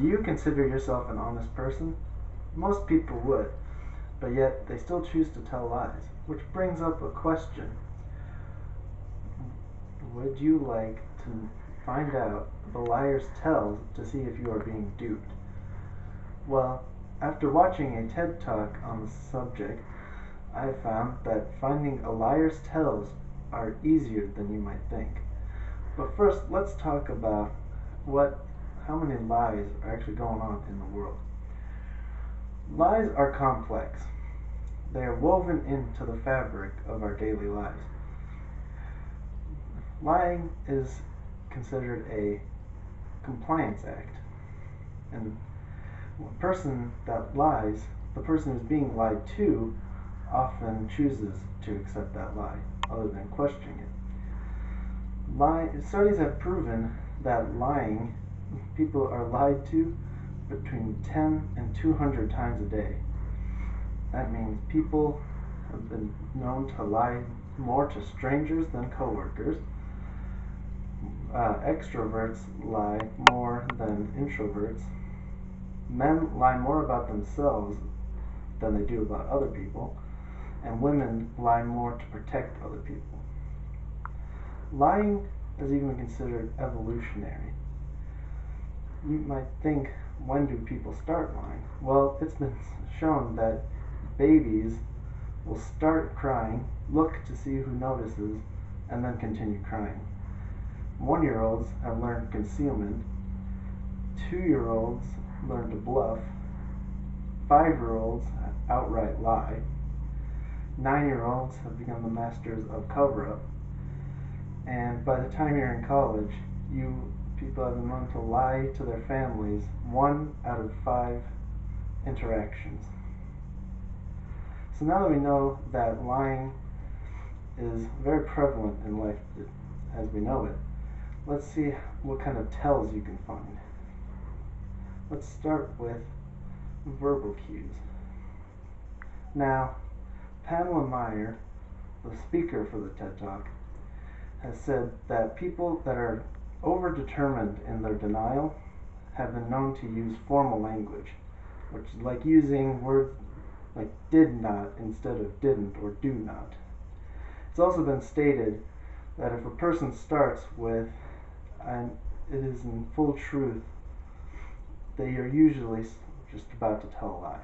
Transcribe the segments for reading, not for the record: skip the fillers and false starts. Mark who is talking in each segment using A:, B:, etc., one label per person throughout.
A: Do you consider yourself an honest person? Most people would, but yet they still choose to tell lies, which brings up a question. Would you like to find out the liar's tells to see if you are being duped? Well, after watching a TED Talk on the subject, I have found that finding a liar's tells are easier than you might think. But first, let's talk about how many lies are actually going on in the world. Lies are complex. They are woven into the fabric of our daily lives. Lying is considered a compliance act, and the person that lies, the person who's being lied to, often chooses to accept that lie, other than questioning it. Studies have proven that lying, people are lied to between 10 and 200 times a day. That means people have been known to lie more to strangers than coworkers. Extroverts lie more than introverts. Men lie more about themselves than they do about other people, and women lie more to protect other people. Lying is even considered evolutionary. You might think, when do people start lying? Well, it's been shown that babies will start crying, look to see who notices, and then continue crying. 1-year-olds have learned concealment. 2-year-olds learn to bluff. 5-year-olds outright lie. 9-year-olds have become the masters of cover-up. And by the time you're in college, people have been known to lie to their families 1 out of 5 interactions. So now that we know that lying is very prevalent in life as we know it, let's see what kind of tells you can find. Let's start with verbal cues. Now, Pamela Meyer, the speaker for the TED Talk, has said that people that are overdetermined in their denial have been known to use formal language, which is like using words like did not instead of didn't or do not. It's also been stated that if a person starts with "and it is in full truth," they are usually just about to tell a lie.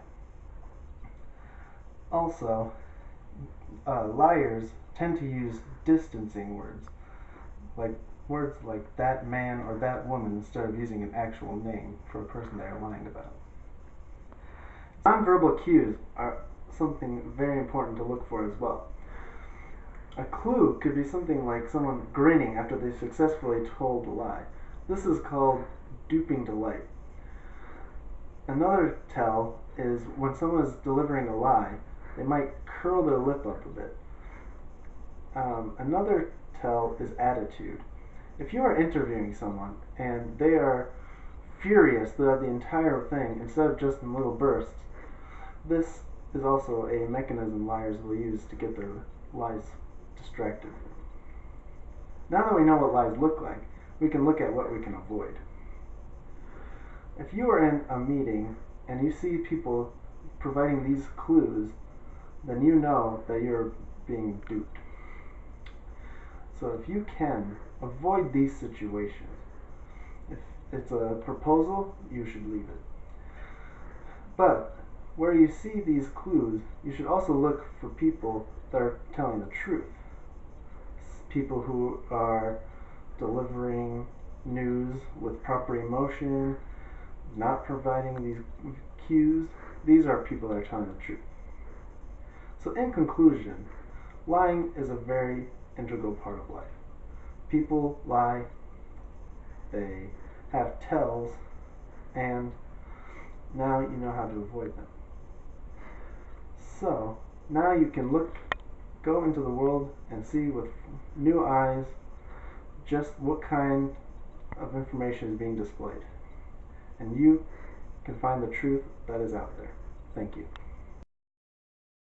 A: Also, liars tend to use distancing words like that man or that woman, instead of using an actual name for a person they are lying about. Nonverbal cues are something very important to look for as well. A clue could be something like someone grinning after they successfully told a lie. This is called duping delight. Another tell is when someone is delivering a lie, they might curl their lip up a bit. Another tell is attitude. If you are interviewing someone and they are furious throughout the entire thing instead of just in little bursts, this is also a mechanism liars will use to get their lies distracted. Now that we know what lies look like, we can look at what we can avoid. If you are in a meeting and you see people providing these clues, then you know that you're being duped. So if you can, avoid these situations. If it's a proposal, you should leave it. But where you see these clues, you should also look for people that are telling the truth. People who are delivering news with proper emotion, not providing these cues. These are people that are telling the truth. So in conclusion, lying is a very integral part of life. People lie, they have tells, and now you know how to avoid them. So now you can go into the world and see with new eyes just what kind of information is being displayed. And you can find the truth that is out there. Thank you.